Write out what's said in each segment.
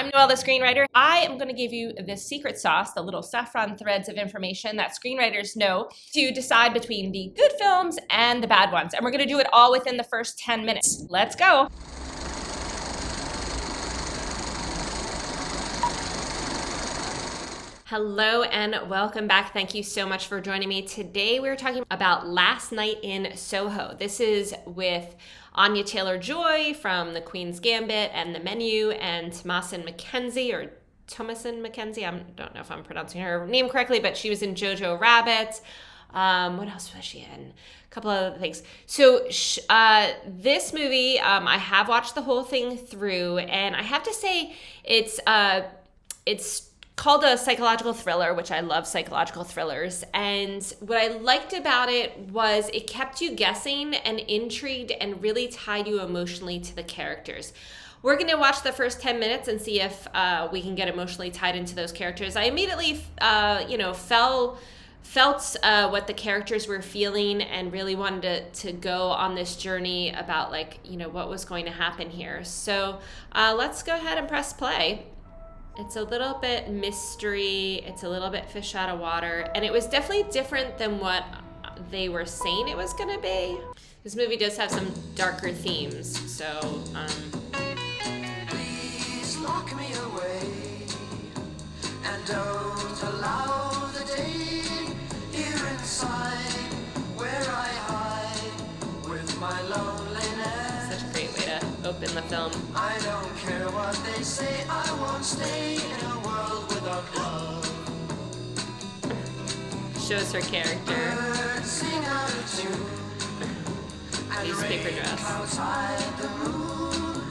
I'm Noel the screenwriter. I am going to give you the secret sauce, the little saffron threads of information that screenwriters know to decide between the good films and the bad ones. And we're going to do it all within the first 10 minutes. Let's go. Hello and welcome back. Thank you so much for joining me. Today we're talking about Last Night in Soho. This is with Anya Taylor-Joy from The Queen's Gambit and The Menu, and Thomasin McKenzie, or Thomasin McKenzie. I don't know if I'm pronouncing her name correctly, but she was in Jojo Rabbit. What else was she in? A couple of other things. So this movie, I have watched the whole thing through, and I have to say it's called a psychological thriller, which I love psychological thrillers. And what I liked about it was it kept you guessing and intrigued and really tied you emotionally to the characters. We're going to watch the first 10 minutes and see if we can get emotionally tied into those characters. I immediately, felt what the characters were feeling and really wanted to go on this journey about what was going to happen here. So let's go ahead and press play. It's a little bit mystery, it's a little bit fish out of water, and it was definitely different than what they were saying it was gonna be. This movie does have some darker themes, so Please lock me away and don't allow the day here inside where I hide with my loneliness. Such a great way to open the film. I don't care what they say, I won't stay in a world without love. Shows her character. Birds sing out of tune and Newspaper rain dress. outside the moon.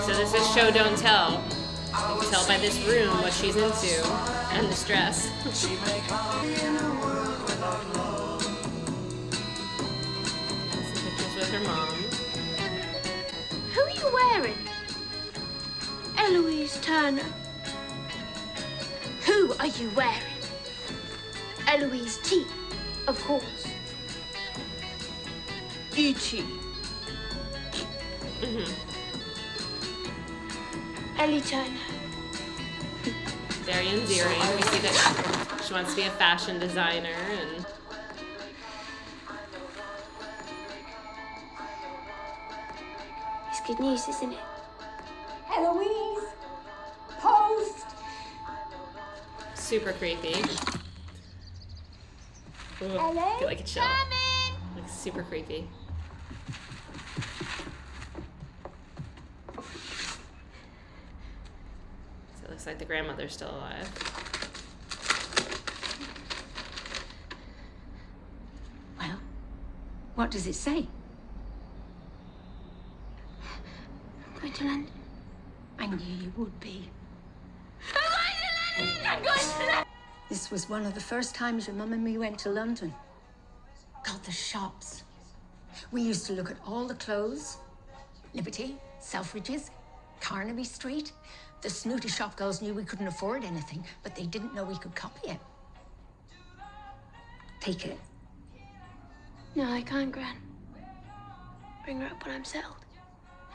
So this is show don't tell. You can tell by this room what she's into and this dress. She may come in a world without love. Some pictures with her mom. Who are you wearing? Eloise Turner. Who are you wearing? Eloise T, of course. E.T. Ellie Turner. Very endearing. We see that she wants to be a fashion designer and It's good news, isn't it? Eloise! Post! super creepy. Ooh, I feel like a chill. Like super creepy. So it looks like the grandmother's still alive. Well, what does it say? I'm going to London. I knew you would be. I'm going to London! This was one of the first times your mum and me went to London. God, the shops. We used to look at all the clothes. Liberty, Selfridges, Carnaby Street. The snooty shop girls knew we couldn't afford anything, but they didn't know we could copy it. Take it. No, I can't, Gran. Bring her up when I'm settled.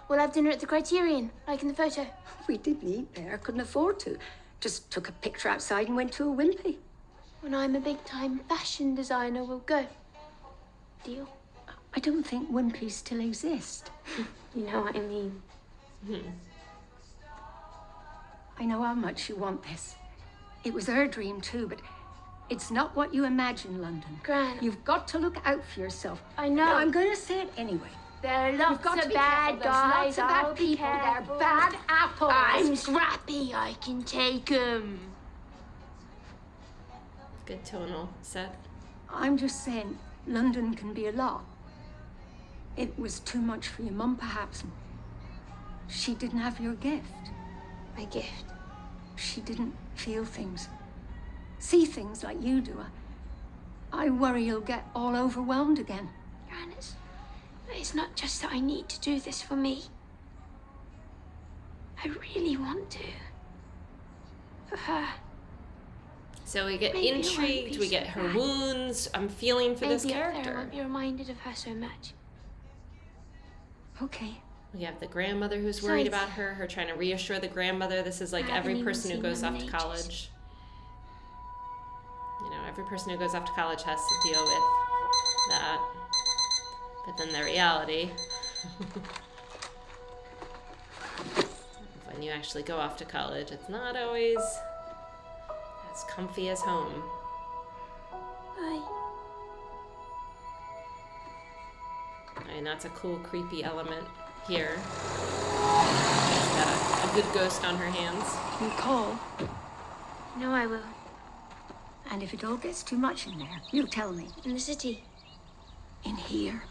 We'll have dinner at the Criterion, like in the photo. We didn't eat there, couldn't afford to. Just took a picture outside and went to a Wimpy. When I'm a big-time fashion designer, we'll go. Deal? I don't think Wimpys still exist. You know what I mean. I know how much you want this. It was her dream too, but it's not what you imagine, London. Gran. You've got to look out for yourself. I know. Now, I'm going to say it anyway. There are You've lots got to of be bad careful. There's guys. lots of bad I'll be people. They're careful. bad apples. I'm scrappy. I can take 'em. Good tonal set. I'm just saying, London can be a lot. It was too much for your mum, perhaps. She didn't have your gift. My gift. She didn't feel things, see things like you do. I worry you'll get all overwhelmed again. Gran, it's not just that I need to do this for me. I really want to. For her. So we get Maybe it won't intrigued, be we so get her bad. wounds. I'm feeling for this Maybe up there I character. won't be reminded of her so much. Okay, We have the grandmother who's worried about her trying to reassure the grandmother. This is like every person who goes off to college. You know, every person who goes off to college has to deal with that. But then the reality, when you actually go off to college, it's not always as comfy as home. Bye. And that's a cool, creepy element here. She's got a good ghost on her hands. You call, No, I will. and if it all gets too much in there, you tell me. In the city. In here.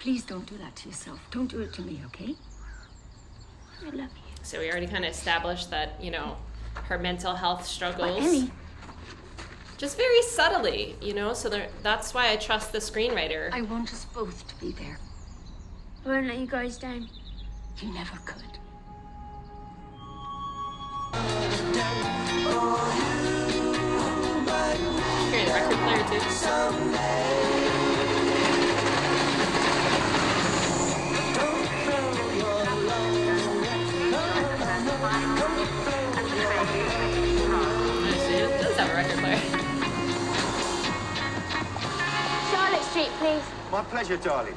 Please don't do that to yourself. Don't do it to me, okay? I love you. So we already kind of established that, you know, her mental health struggles. But Ellie, Just very subtly, you know, so that's why I trust the screenwriter. I want us both to be there. I won't let you guys down. You never could. Hearing the record player too. It does have a record player. Charlotte Street, please. My pleasure, darling.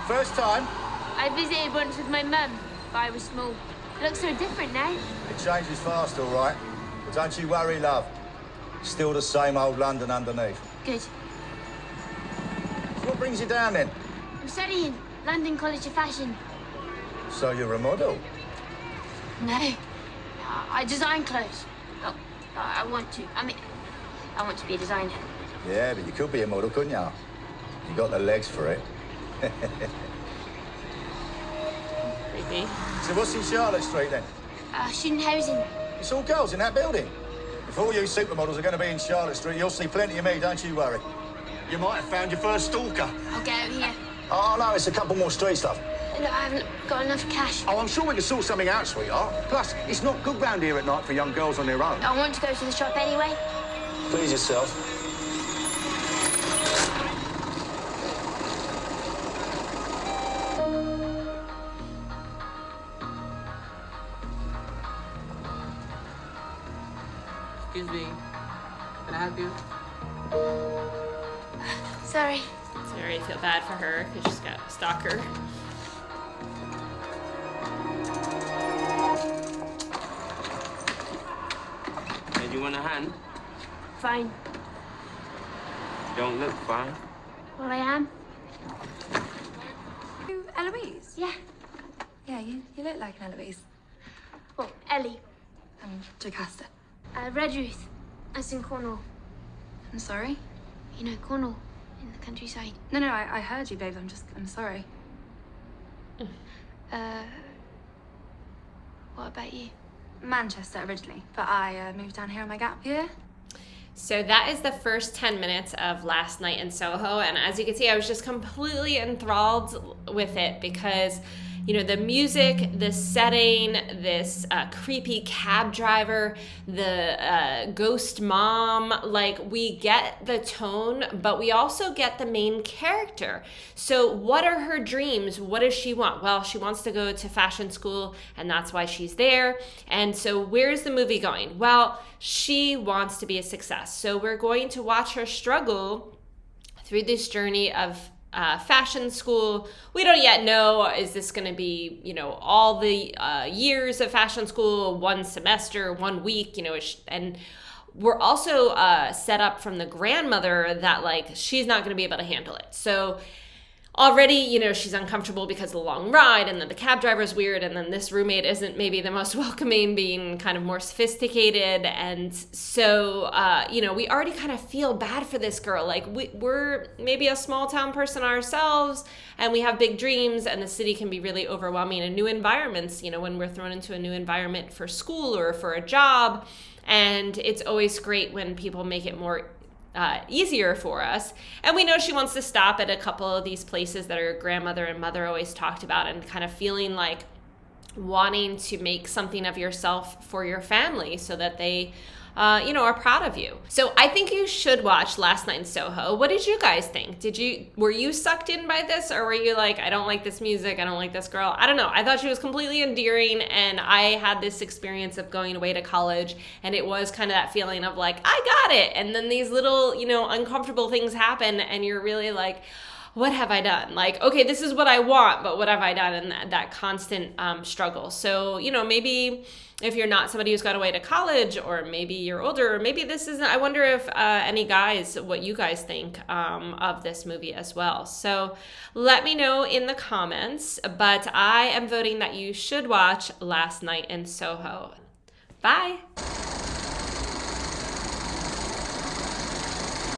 First time? I visited once with my mum, but I was small. It looks so different now. It changes fast, all right. But don't you worry, love. Still the same old London underneath. Good. So what brings you down, then? I'm studying London College of Fashion. So you're a model? No. I design clothes. Oh, I want to. I want to be a designer. Yeah, but you could be a model, couldn't you? You got the legs for it. Creepy. So what's in Charlotte Street, then? Student housing. It's all girls in that building. If all you supermodels are going to be in Charlotte Street, you'll see plenty of me, don't you worry. You might have found your first stalker. I'll get out of here. Oh, no, it's a couple more streets, love. Look, I haven't got enough cash. Oh, I'm sure we can sort something out, sweetheart. Plus, it's not good round here at night for young girls on their own. I want to go to the shop anyway. Please yourself. Excuse me. Can I help you? Sorry. So I already feel bad for her because she's got a stalker. Hey, do you want a hand? Fine. You don't look fine. Well, I am. You, Eloise? Yeah. Yeah, you look like an Eloise. Oh, Ellie. I'm Jocasta. Red Ruth. That's in Cornwall. I'm sorry? You know, Cornwall, in the countryside. No, I heard you, babe. I'm sorry. What about you? Manchester originally, but I moved down here on my gap year. So that is the first 10 minutes of Last Night in Soho, and as you can see, I was just completely enthralled with it because, you know, the music, the setting, this creepy cab driver, the ghost mom, like, we get the tone, but we also get the main character. So what are her dreams? What does she want? Well, she wants to go to fashion school, and that's why she's there. And so where's the movie going? Well, she wants to be a success. So we're going to watch her struggle through this journey of fashion school. We don't yet know, is this going to be, you know, all the years of fashion school, one semester, 1 week, you know, and we're also set up from the grandmother that, like, she's not going to be able to handle it. So already, you know, she's uncomfortable because of the long ride, and then the cab driver's weird, and then this roommate isn't maybe the most welcoming, being kind of more sophisticated. And so, you know, we already kind of feel bad for this girl. Like, we're maybe a small town person ourselves, and we have big dreams, and the city can be really overwhelming in new environments, you know, when we're thrown into a new environment for school or for a job. And it's always great when people make it more easier for us. And we know she wants to stop at a couple of these places that her grandmother and mother always talked about, and kind of feeling like wanting to make something of yourself for your family so that they are proud of you. So I think you should watch Last Night in Soho. What did you guys think? Were you sucked in by this, or were you like, I don't like this music, I don't like this girl? I don't know. I thought she was completely endearing, and I had this experience of going away to college, and it was kind of that feeling of like, I got it. And then these little, uncomfortable things happen, and you're really like, what have I done? Like, okay, this is what I want, but what have I done? And that constant struggle. So, maybe if you're not somebody who's got away to college, or maybe you're older, or maybe this isn't, I wonder if any guys, what you guys think of this movie as well. So let me know in the comments, but I am voting that you should watch Last Night in Soho. Bye.